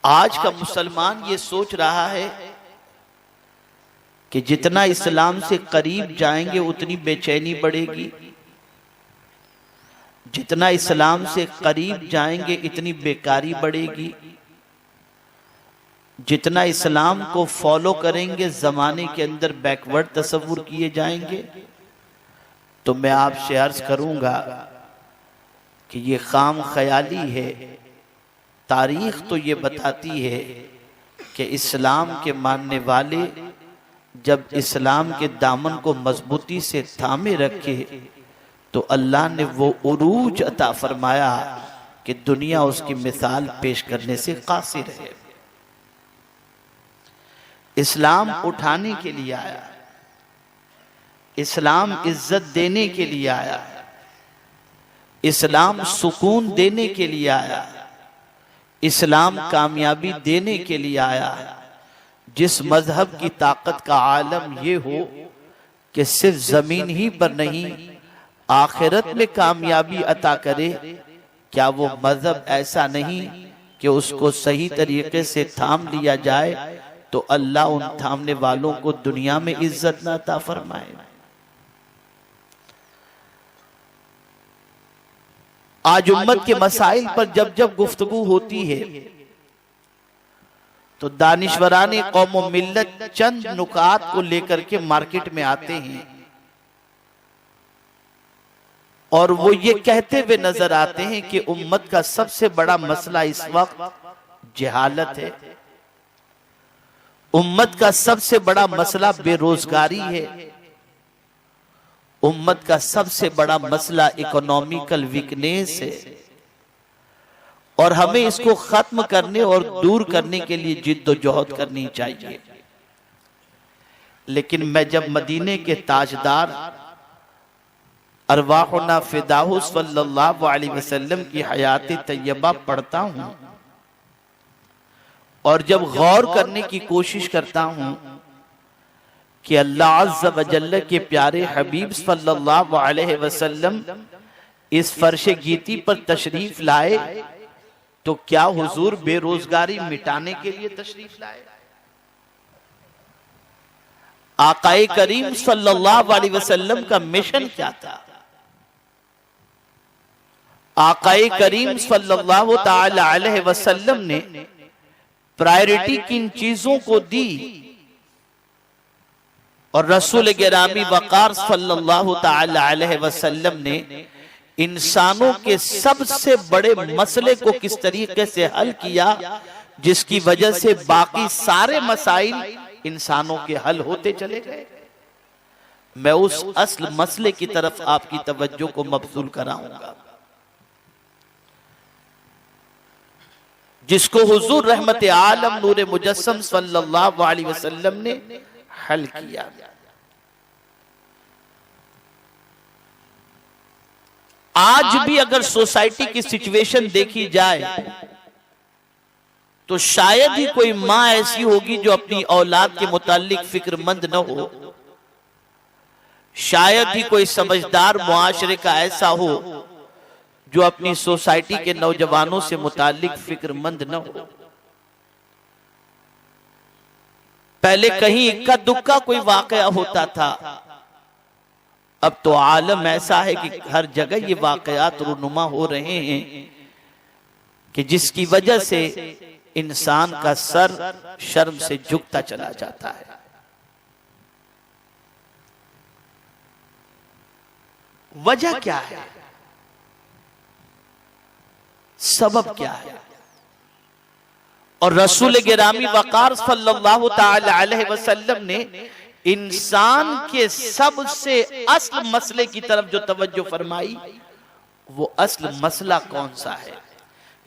आज का मुसलमान ये सोच रहा है कि जितना इस्लाम से करीब जाएंगे उतनी बेचैनी बढ़ेगी, जितना इस्लाम से करीब जाएंगे इतनी बेकारी बढ़ेगी, जितना इस्लाम को फॉलो करेंगे जमाने के अंदर बैकवर्ड तस्वुर किए जाएंगे। तो मैं आपसे अर्ज करूंगा कि ये खाम ख्याली है। तारीख तो ये बताती है कि इस्लाम के मानने वाले जब इस्लाम के दामन को मजबूती से थामे रखे तो अल्लाह ने वो उरूज अता फरमाया कि दुनिया उसकी मिसाल पेश करने से कासिर है। इस्लाम उठाने के लिए आया, इस्लाम इज्जत देने के लिए आया, इस्लाम सुकून देने के लिए आया, इस्लाम कामयाबी देने के लिए आया। जिस मजहब की ताकत का आलम ये हो कि सिर्फ जमीन ही पर नहीं आखिरत में कामयाबी अता करे, क्या वो मजहब ऐसा नहीं कि उसको सही तरीके से थाम लिया जाए तो अल्लाह उन थामने वालों को दुनिया में इज्जत न अता फरमाए। आज उम्मत के मसाइल पर जब जब गुफ्तगू होती है तो दानिशवराने कौम व मिल्लत चंद नुकात को लेकर के मार्केट में आते हैं और वो ये कहते हुए नजर आते हैं कि उम्मत का सबसे बड़ा मसला इस वक्त जहालत है, उम्मत का सबसे बड़ा मसला बेरोजगारी है, उम्मत का सबसे बड़ा मसला इकोनॉमिकल वीकनेस है और हमें इसको खत्म करने और दूर करने के लिए जिद्दोजहद करनी चाहिए। लेकिन मैं जब मदीने के ताजदार अरवाहुना फिदाहु सल्लल्लाहु अलैहि वसल्लम की हयात तैयबा पढ़ता हूं और जब गौर करने की कोशिश करता हूं कि अल्लाह अज़्ज़ व जल्ल के प्यारे हबीब सल्लल्लाहु अलैहि वसल्लम इस फर्शे गीती पर तशरीफ लाए तो क्या हुजूर बेरोजगारी मिटाने के लिए तशरीफ लाए? आकाए करीम सल्लल्लाहु अलैहि वसल्लम का मिशन क्या था? आकाए करीम सल्लल्लाहु ताला अलैहि वसल्लम ने प्रायोरिटी किन चीजों को दी और रसूल गिरामी वकार सल्लल्लाहु ताला अलैहि वसल्लम ने इंसानों के सबसे बड़े मसले को किस तरीके से हल किया जिसकी वजह से बाकी सारे मसाइल इंसानों के हल होते चले गए। मैं उस असल मसले की तरफ आपकी तवज्जो को मबसूल कराऊंगा जिसको हुजूर रहमत आलम नूर मुजस्सम सल्लल्लाहु अलैहि वसल्लम ने हल किया। आज भी अगर सोसाइटी की सिचुएशन देखी जाए तो शायद ही कोई मां ऐसी होगी जो अपनी औलाद के मुताल्लिक फिक्रमंद न हो, शायद ही कोई समझदार मुआशरे का ऐसा हो जो अपनी सोसाइटी के नौजवानों से मुताल्लिक फिक्रमंद न हो। पहले कहीं इक्का दुक्का कोई वाकया होता था, अब तो आलम ऐसा है कि हर जगह ये वाकयात रूनुमा हो रहे हैं कि जिसकी वजह से इंसान का सर शर्म से झुकता चला जाता है। वजह क्या है? सबब क्या है? और रसूल गिरामी वकार सल्लल्लाहु ताला अलैहि वसल्लम ने इंसान के सबसे असल मसले की तरफ जो तवज्जो फरमाई वो असल मसला कौन सा है?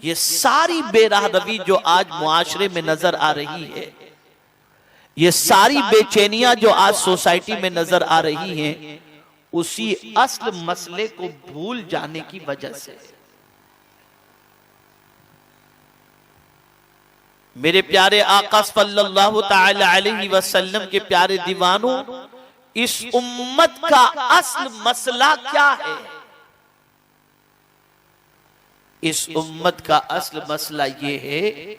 ये सारी बेराहरवी जो आज मुआशरे में नजर आ रही है, ये सारी बेचैनियां जो आज सोसाइटी में नजर आ रही हैं, उसी असल मसले को भूल जाने की वजह से। मेरे प्यारे आका सल्लल्लाहु ताला अलैहि वसल्लम के प्यारे दीवानों, इस उम्मत का असल मसला क्या है? इस उम्मत का असल मसला ये है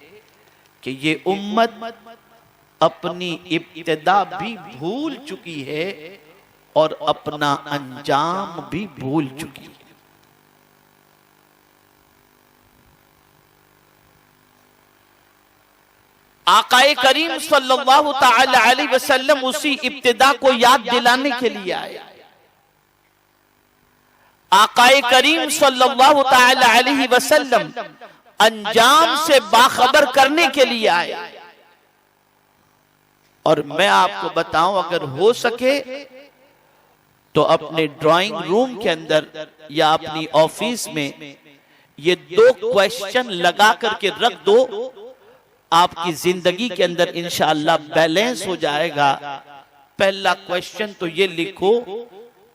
कि ये उम्मत अपनी इब्तिदा भी भूल चुकी है और अपना अंजाम भी भूल चुकी है। आकाए करीम सल्लल्लाहु ताला अलैहि वसल्लम उसी इब्तिदा को याद दिलाने के लिए आए। आकाए करीम सल्लल्लाहु ताला अलैहि वसल्लम अंजाम से बाखबर करने के लिए आए। और मैं आपको बताऊं, अगर हो सके तो अपने ड्राइंग रूम के अंदर या अपनी ऑफिस में ये 2 क्वेश्चन लगा करके रख दो, आपकी जिंदगी के अंदर इंशाअल्लाह बैलेंस हो जाएगा। पहला क्वेश्चन तो ये लिखो,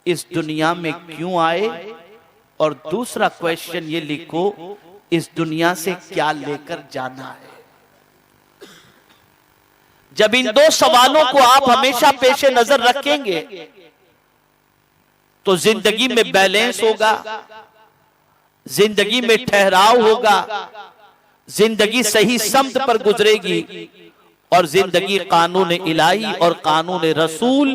इस दुनिया में क्यों आए, और दूसरा क्वेश्चन ये लिखो, इस दुनिया से क्या लेकर जाना है। जब इन 2 सवालों को आप हमेशा पेशे नजर रखेंगे तो जिंदगी में बैलेंस होगा, जिंदगी में ठहराव होगा, जिंदगी सही समत पर गुजरेगी और जिंदगी कानून इलाही और कानून रसूल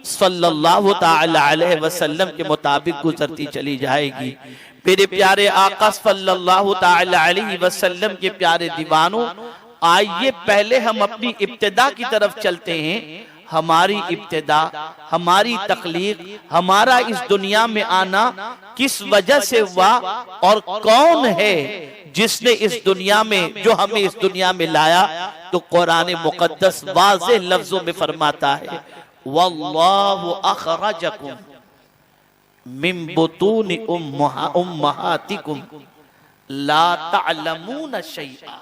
सल्लल्लाहु ताला अलैहि वसल्लम के मुताबिक गुजरती चली जाएगी। मेरे प्यारे आका सल्लल्लाहु ताला अलैहि वसल्लम के प्यारे दीवानों, आइए पहले हम अपनी इब्तिदा की तरफ चलते हैं। हमारी इब्तिदा, हमारी तख्लीक, हमारा इस दुनिया में आना किस वजह से हुआ और कौन है जिसने इस दुनिया में, जो हमें इस दुनिया में लाया। तो कुरान मुकद्दस वाज़ेह लफ्जों में फरमाता है, वल्लाहु अखरजकुम मिन बुतूनि उम्महातिकुम ला तअलमून शैआ।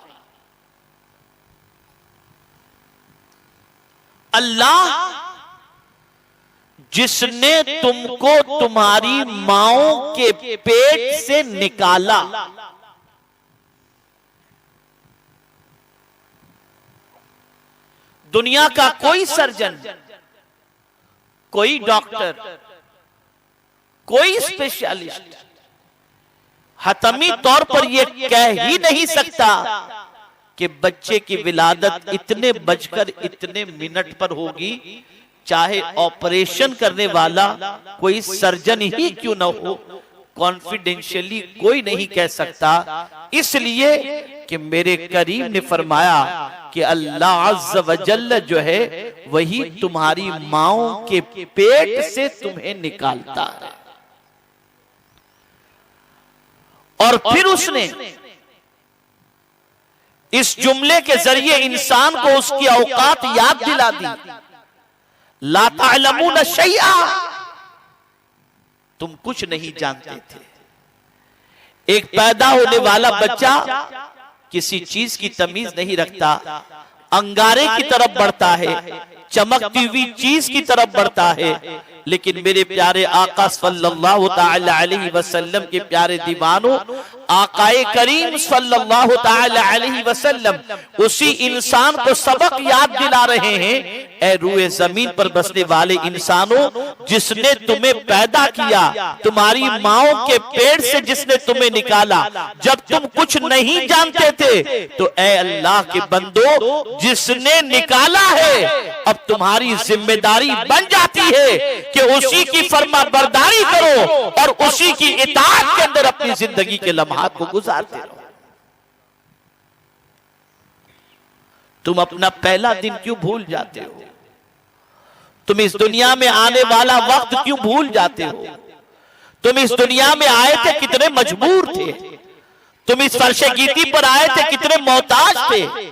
अल्लाह जिसने तुमको तुम्हारी माओं के पेट से निकाला, दुनिया का कोई सर्जन, कोई डॉक्टर, कोई स्पेशलिस्ट हतमी तौर पर यह कह ही नहीं सकता कि बच्चे की विलादत इतने बजकर इतने मिनट पर होगी, चाहे ऑपरेशन करने वाला कोई सर्जन ही क्यों न हो। कॉन्फिडेंशियली कोई नहीं कह सकता, इसलिए कि मेरे करीम ने फरमाया कि अल्लाह अज़्ज़ व जल्ल जो है वही तुम्हारी माओं के पेट से तुम्हें निकालता है। और फिर उसने इस जुमले के जरिए इंसान को उसकी औकात याद दिला दी। ला तअलमून शैआ, तुम कुछ नहीं जानते थे। एक पैदा होने वाला बच्चा किसी चीज की तमीज नहीं रखता, अंगारे की तरफ बढ़ता है, चमकती हुई चीज की तरफ बढ़ता है। लेकिन मेरे प्यारे आका सल्लल्लाहु ताला अलैहि वसल्लम के प्यारे दीवानों, आकाए करीम सल्लल्लाहु ताला अलैहि वसल्लम उसी इंसान को सबक याद दिला रहे हैं, ऐ रूए जमीन पर बसने वाले इंसानों, जिसने तुम्हें पैदा किया, तुम्हारी माओं के पेट से जिसने तुम्हें निकाला, जब तुम कुछ नहीं जानते थे, तो ऐ अल्लाह के बंदो, जिसने निकाला है अब तुम्हारी जिम्मेदारी बन जाती है कि उसी की फरमा बरदारी करो और उसी की इताअत के अंदर अपनी जिंदगी के लम्हात को गुजारते रहो। तुम अपना पहला दिन क्यों भूल जाते हो? तुम इस दुनिया में आने वाला वक्त क्यों भूल जाते हो? तुम इस दुनिया में आए थे कितने मजबूर थे, तुम इस फर्शे गीती पर आए थे कितने मोहताज थे,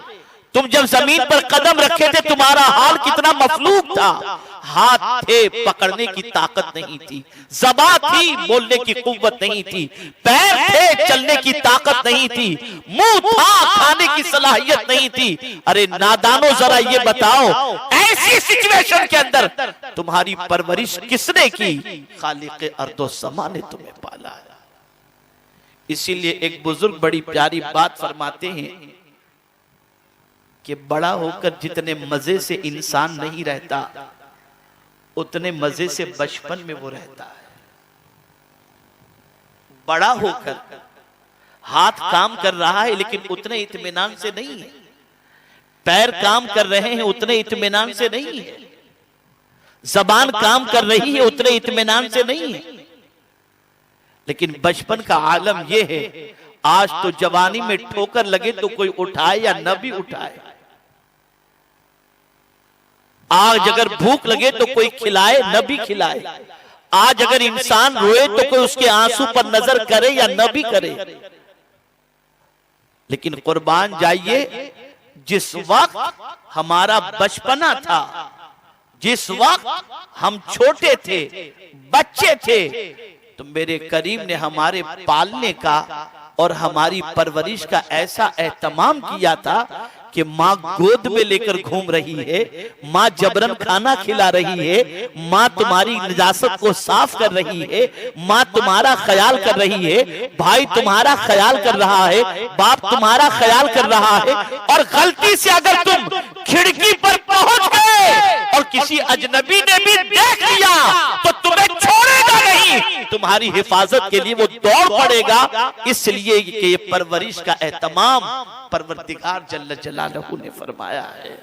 तुम जब जमीन पर कदम रखे थे तुम्हारा हाल कितना मफलूक था। हाथ थे पकड़ने की ताकत नहीं थी, ज़बान थी बोलने की कुव्वत नहीं थी, पैर थे चलने की ताकत नहीं थी, मुंह था खाने की सलाहियत नहीं थी। अरे नादानो जरा ये बताओ, ऐसी सिचुएशन के अंदर तुम्हारी परवरिश किसने की? खालिक़े अर्दो समा ने तुम्हें पाला है। इसीलिए एक बुजुर्ग बड़ी प्यारी बात फरमाते हैं कि बड़ा होकर जितने मजे से इंसान नहीं रहता, उतने मजे से बचपन में वो रहता है। बड़ा होकर हाथ काम कर रहा है लेकिन उतने इत्मीनान से नहीं है। पैर काम कर रहे हैं उतने इत्मीनान से नहीं है, जबान काम कर रही है उतने इत्मीनान से नहीं है। लेकिन बचपन का आलम यह है, आज तो जवानी में ठोकर लगे तो कोई उठाए या न भी उठाए, आज अगर भूख लगे तो कोई खिलाए न भी खिलाए, आज अगर इंसान रोए तो कोई उसके आंसू पर नजर करे या न भी करे। लेकिन कुर्बान जाइए, जिस वक्त हमारा बचपना था, जिस वक्त हम छोटे थे, बच्चे थे, तो मेरे करीम ने हमारे पालने का और हमारी परवरिश का ऐसा एहतमाम किया था कि माँ गोद में लेकर घूम रही है, माँ जबरन खाना खिला रही है, माँ तुम्हारी निजासत को साफ कर रही है, माँ तुम्हारा ख्याल कर रही है, भाई तुम्हारा ख्याल कर रहा है, बाप तुम्हारा ख्याल कर रहा है। और गलती से अगर तुम खिड़की पर पहुंच गए और किसी अजनबी ने भी देख लिया तो तुम्हें छोड़ेगा नहीं, तुम्हारी हिफाजत के लिए वो दौड़ पड़ेगा। इसलिए कि ये परवरिश का एहतमाम परवरदिगार जल्ल जलालहू ने फरमाया है।